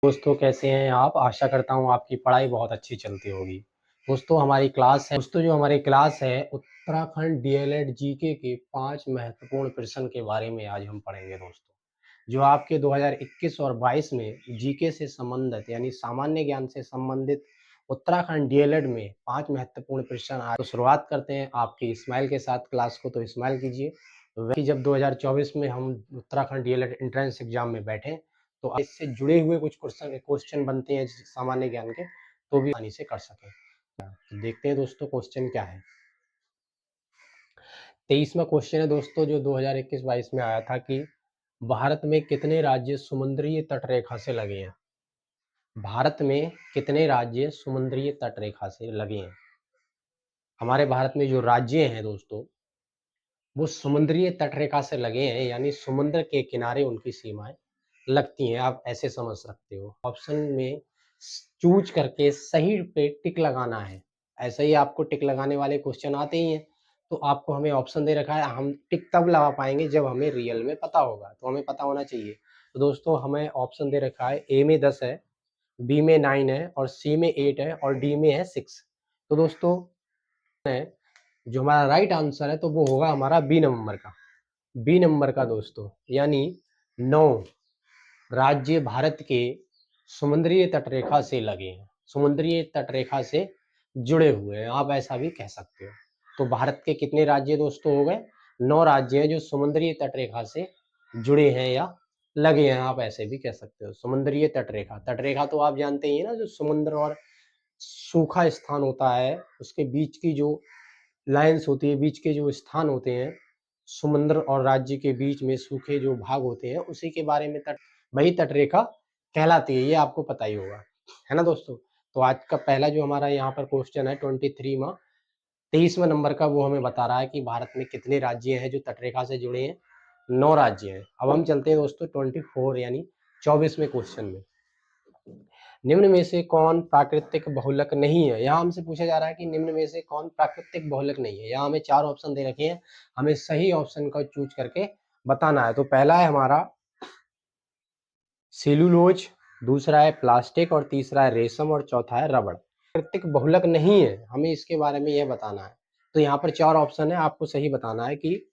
दोस्तों कैसे हैं आप? आशा करता हूँ आपकी पढ़ाई बहुत अच्छी चलती होगी। दोस्तों हमारी क्लास है जो हमारी क्लास है उत्तराखंड डीएलएड जीके के 5 महत्वपूर्ण प्रश्न के बारे में आज हम पढ़ेंगे दोस्तों। जो आपके 2021 और 22 में जीके से संबंधित यानी सामान्य ज्ञान से संबंधित उत्तराखंड डीएलएड में 5 महत्वपूर्ण प्रश्न आज तो शुरुआत करते हैं आपकी इस्माइल के साथ क्लास को, तो इस्माइल कीजिए। वही जब 2024 में हम उत्तराखंड डीएलएड एंट्रेंस एग्जाम में बैठे तो इससे जुड़े हुए कुछ क्वेश्चन बनते हैं सामान्य ज्ञान के, तो भी आसानी से कर सकें। तो देखते हैं दोस्तों क्वेश्चन क्या है। 23वां क्वेश्चन है दोस्तों जो 2021-22 में आया था कि भारत में कितने राज्य समुद्रीय तटरेखा से लगे हैं? भारत में कितने राज्य समुद्रीय तटरेखा से लगे हैं? हमारे भारत में जो राज्य हैं दोस्तों वो समुद्रीय तटरेखा से लगे हैं, यानी समुद्र के किनारे उनकी सीमाएं लगती हैं। आप ऐसे समझ सकते हो। ऑप्शन में चूज करके सही पे टिक लगाना है। ऐसे ही आपको टिक लगाने वाले क्वेश्चन आते ही हैं, तो आपको हमें ऑप्शन दे रखा है, हम टिक तब लगा पाएंगे जब हमें रियल में पता होगा, तो हमें पता होना चाहिए। तो दोस्तों हमें ऑप्शन दे रखा है, ए में 10 है, बी में 9 है और सी में 8 है और डी में है 6। तो दोस्तों जो हमारा राइट आंसर है तो वो होगा हमारा बी नंबर का। बी नंबर का दोस्तों, यानी 9 राज्य भारत के समुद्रीय तटरेखा से लगे हैं, समुद्रीय तटरेखा से जुड़े हुए हैं, आप ऐसा भी कह सकते हो। तो भारत के कितने राज्य दोस्तों हो गए? 9 राज्य हैं जो समुद्रीय तटरेखा से जुड़े हैं या लगे हैं, आप ऐसे भी कह सकते हो। समुद्रीय तटरेखा, तटरेखा तो आप जानते ही हैं ना, जो समुद्र और सूखा स्थान होता है उसके बीच की जो लाइन्स होती है, बीच के जो स्थान होते हैं समुद्र और राज्य के बीच में सूखे जो भाग होते हैं, उसी के बारे में वही तटरेखा कहलाती है, ये आपको पता ही होगा, है ना दोस्तों। तो आज का पहला जो हमारा यहाँ पर क्वेश्चन है 23वां नंबर का, वो हमें बता रहा है कि भारत में कितने राज्य हैं जो तटरेखा से जुड़े हैं? 9 राज्य हैं। अब हम चलते हैं दोस्तों 24 यानी 24वें क्वेश्चन में। निम्न में से कौन प्राकृतिक बहुलक नहीं है? यहाँ हमसे पूछा जा रहा है कि निम्न में से कौन प्राकृतिक बहुलक नहीं है। यहाँ हमें 4 ऑप्शन दे रखे हैं, हमें सही ऑप्शन का चूज करके बताना है। तो पहला है हमारा सेलुलोज, दूसरा है प्लास्टिक और तीसरा है रेशम और चौथा है रबड़। प्राकृतिक बहुलक नहीं है, हमें इसके बारे में यह बताना है। तो यहाँ पर 4 ऑप्शन है, आपको सही बताना है कि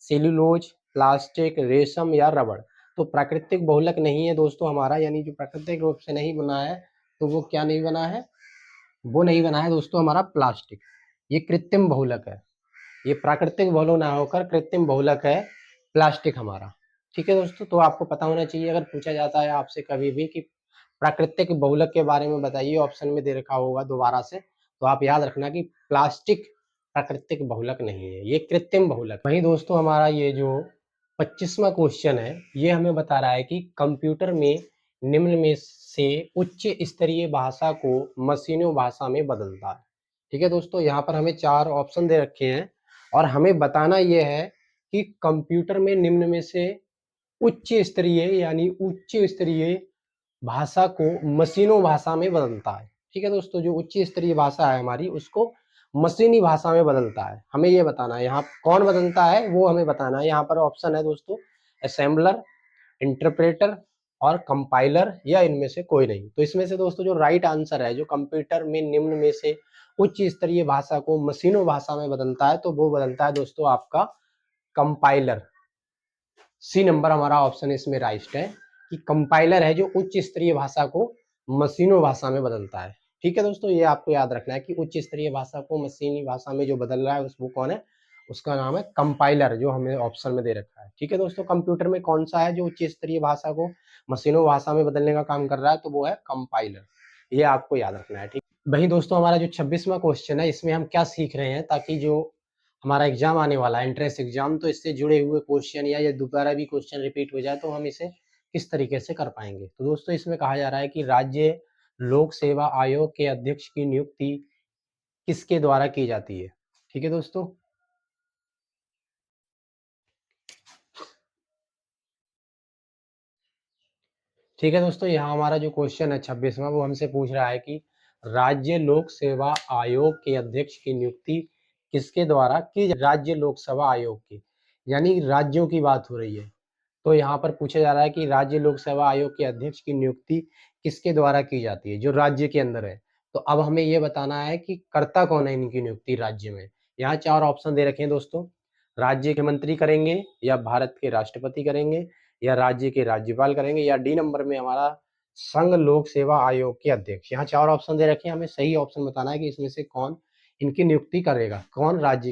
सेलुलोज, प्लास्टिक, रेशम या रबड़। तो प्राकृतिक बहुलक नहीं है दोस्तों हमारा, यानी जो प्राकृतिक रूप से नहीं बना है, तो वो क्या नहीं बना है? वो नहीं बना है दोस्तों हमारा प्लास्टिक। ये कृत्रिम बहुलक है, ये प्राकृतिक बहुलक ना होकर कृत्रिम बहुलक है प्लास्टिक हमारा। ठीक है दोस्तों, तो आपको पता होना चाहिए, अगर पूछा जाता है आपसे कभी भी कि प्राकृतिक बहुलक के बारे में बताइए, ऑप्शन में दे रखा होगा दोबारा से, तो आप याद रखना कि प्लास्टिक प्राकृतिक बहुलक नहीं है, ये कृत्रिम बहुलक। वहीं दोस्तों हमारा ये जो 25वां क्वेश्चन है, ये हमें बता रहा है कि कंप्यूटर में निम्न में से उच्च स्तरीय भाषा को मशीनों भाषा में बदलता है। ठीक है दोस्तों, यहाँ पर हमें 4 ऑप्शन दे रखे हैं और हमें बताना यह है कि कंप्यूटर में निम्न में से उच्च स्तरीय यानी उच्च स्तरीय भाषा को मशीनों भाषा में बदलता है। ठीक है दोस्तों, जो उच्च स्तरीय भाषा है हमारी उसको मशीनी भाषा में बदलता है, हमें ये बताना है। यहाँ कौन बदलता है वो हमें बताना है। यहाँ पर ऑप्शन है दोस्तों असेंबलर, इंटरप्रेटर और कंपाइलर या इनमें से कोई नहीं। तो इसमें से दोस्तों जो राइट आंसर है, जो कंप्यूटर में निम्न में से उच्च स्तरीय भाषा को मशीनों भाषा में बदलता है, तो वो बदलता है दोस्तों आपका कंपाइलर। सी नंबर हमारा ऑप्शन इसमें राइट है कि कंपाइलर है जो उच्च स्तरीय भाषा को मशीनों भाषा में बदलता है। ठीक है दोस्तों, ये आपको याद रखना है कि उच्च स्तरीय भाषा को मशीनी भाषा में जो बदल रहा है वो कौन है? उसका नाम है कंपाइलर, जो हमें ऑप्शन में दे रखा है। ठीक है दोस्तों, कंप्यूटर में कौन सा है जो उच्च स्तरीय भाषा को मशीनों भाषा में बदलने का काम कर रहा है? तो वो है कंपाइलर, ये आपको याद रखना है। ठीक, वही दोस्तों हमारा जो 26वां क्वेश्चन है, इसमें हम क्या सीख रहे हैं, ताकि जो हमारा एग्जाम आने वाला है एंट्रेंस एग्जाम, तो इससे जुड़े हुए क्वेश्चन या ये दोबारा भी क्वेश्चन रिपीट हो जाए तो हम इसे किस तरीके से कर पाएंगे। तो दोस्तों इसमें कहा जा रहा है कि राज्य लोक सेवा आयोग के अध्यक्ष की नियुक्ति किसके द्वारा की जाती है? ठीक है दोस्तों, ठीक है दोस्तों, यहाँ हमारा जो क्वेश्चन है 26वां, वो हमसे पूछ रहा है कि राज्य लोक सेवा आयोग के अध्यक्ष की नियुक्ति किसके द्वारा की? राज्य लोक सेवा आयोग की, यानी राज्यों की बात हो रही है। तो यहाँ पर पूछा जा रहा है कि राज्य लोक सेवा आयोग के अध्यक्ष की नियुक्ति किसके द्वारा की जाती है, जो राज्य के अंदर है। तो अब हमें ये बताना है कि करता कौन है इनकी नियुक्ति राज्य में। यहाँ 4 ऑप्शन दे रखे हैं दोस्तों, राज्य के मंत्री करेंगे, या भारत के राष्ट्रपति करेंगे, या राज्य के राज्यपाल करेंगे, या डी नंबर में हमारा संघ लोक सेवा आयोग के अध्यक्ष। यहाँ 4 ऑप्शन दे रखे हैं, हमें सही ऑप्शन बताना है कि इसमें से कौन इनकी नियुक्ति करेगा, कौन राज्य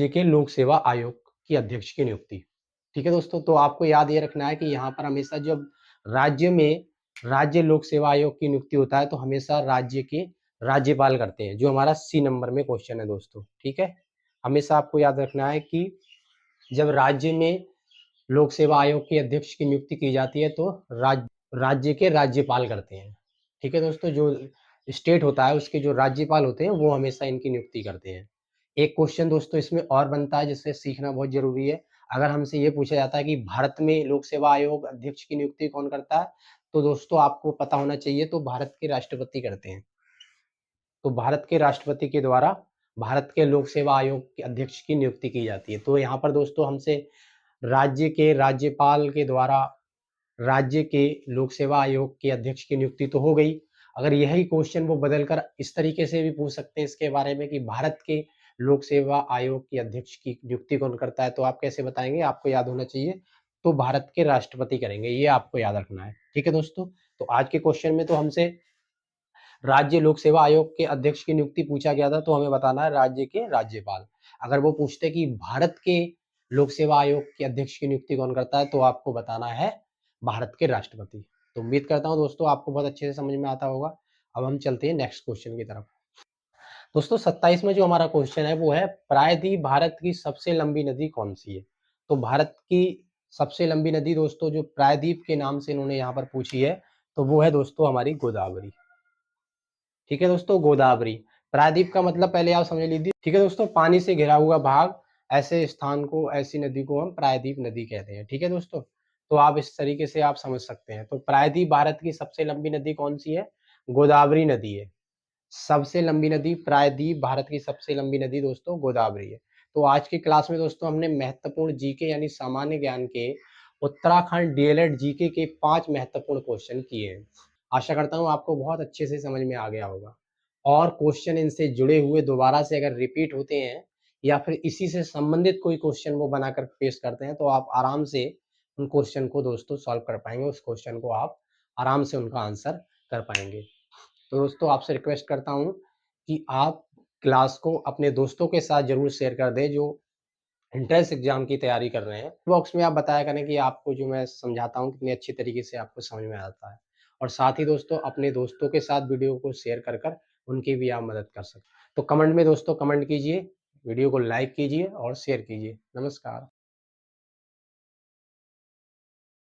के लोक सेवा आयोग की अध्यक्ष की नियुक्ति। ठीक है दोस्तों, तो आपको याद ये रखना है कि यहाँ पर हमेशा जब राज्य में राज्य लोक सेवा आयोग की नियुक्ति होता है तो हमेशा राज्य के राज्यपाल करते हैं, जो हमारा सी नंबर में क्वेश्चन है दोस्तों। ठीक है, हमेशा आपको याद रखना है कि जब राज्य में लोक सेवा आयोग के अध्यक्ष की नियुक्ति की जाती है तो राज्य के राज्यपाल करते हैं। ठीक है दोस्तों, जो स्टेट होता है उसके जो राज्यपाल होते हैं वो हमेशा इनकी नियुक्ति करते हैं। एक क्वेश्चन दोस्तों इसमें और बनता है जिससे सीखना बहुत जरूरी है। अगर हमसे ये पूछा जाता है कि भारत में लोक सेवा आयोग अध्यक्ष की नियुक्ति कौन करता है, तो दोस्तों आपको पता होना चाहिए, तो भारत के राष्ट्रपति करते हैं। तो भारत के राष्ट्रपति के द्वारा भारत के लोक सेवा आयोग के अध्यक्ष की नियुक्ति की जाती है। तो यहाँ पर दोस्तों हमसे राज्य के राज्यपाल के द्वारा राज्य के लोक सेवा आयोग के अध्यक्ष की नियुक्ति तो हो गई। अगर यही क्वेश्चन वो बदलकर इस तरीके से भी पूछ सकते हैं इसके बारे में कि भारत के लोक सेवा आयोग के अध्यक्ष की नियुक्ति कौन करता है, तो आप कैसे बताएंगे, आपको याद होना चाहिए, तो भारत के राष्ट्रपति करेंगे, ये आपको याद रखना है। ठीक है दोस्तों, तो आज के क्वेश्चन में तो हमसे राज्य लोक सेवा आयोग के अध्यक्ष की नियुक्ति पूछा गया था, तो हमें बताना है राज्य के राज्यपाल। अगर वो पूछते कि भारत के लोक सेवा आयोग के अध्यक्ष की नियुक्ति कौन करता है, तो आपको बताना है भारत के राष्ट्रपति। तो उम्मीद करता हूं दोस्तों आपको बहुत अच्छे से समझ में आता होगा। अब हम चलते हैं नेक्स्ट क्वेश्चन की तरफ। दोस्तों 27 में जो हमारा क्वेश्चन है वो है प्रायद्वीप भारत की सबसे लंबी नदी कौन सी है। तो भारत की सबसे लंबी नदी दोस्तों जो प्रायद्वीप के नाम से इन्होंने यहाँ पर पूछी है, तो वो है दोस्तों हमारी गोदावरी। ठीक है दोस्तों, गोदावरी। प्रायद्वीप का मतलब पहले आप समझ लीजिए। ठीक है दोस्तों, पानी से घिरा हुआ भाग, ऐसे स्थान को, ऐसी नदी को हम प्रायद्वीप नदी कहते हैं। ठीक है दोस्तों, तो आप इस तरीके से आप समझ सकते हैं। तो प्रायद्वीप भारत की सबसे लंबी नदी कौन सी है, गोदावरी नदी है। सबसे लंबी नदी प्रायद्वीप भारत की सबसे लंबी नदी दोस्तों गोदावरी है। तो आज की क्लास में दोस्तों हमने महत्वपूर्ण जीके यानी सामान्य ज्ञान के उत्तराखंड डीएलएड जीके के 5 महत्वपूर्ण क्वेश्चन किए हैं। आशा करता हूँ आपको बहुत अच्छे से समझ में आ गया होगा। और क्वेश्चन इनसे जुड़े हुए दोबारा से अगर रिपीट होते हैं या फिर इसी से संबंधित कोई क्वेश्चन वो बनाकर पेश करते हैं, तो आप आराम से उन क्वेश्चन को दोस्तों सॉल्व कर पाएंगे, उस क्वेश्चन को आप आराम से उनका आंसर कर पाएंगे। तो दोस्तों आपसे रिक्वेस्ट करता हूँ कि आप क्लास को अपने दोस्तों के साथ जरूर शेयर कर दें जो एंट्रेंस एग्जाम की तैयारी कर रहे हैं। बॉक्स में आप बताया करें कि आपको जो मैं समझाता हूँ कितनी अच्छी तरीके से आपको समझ में आता है। और साथ ही दोस्तों अपने दोस्तों के साथ वीडियो को शेयर कर कर उनकी भी आप मदद कर सकते हैं। तो कमेंट में दोस्तों कमेंट कीजिए, वीडियो को लाइक कीजिए और शेयर कीजिए। नमस्कार।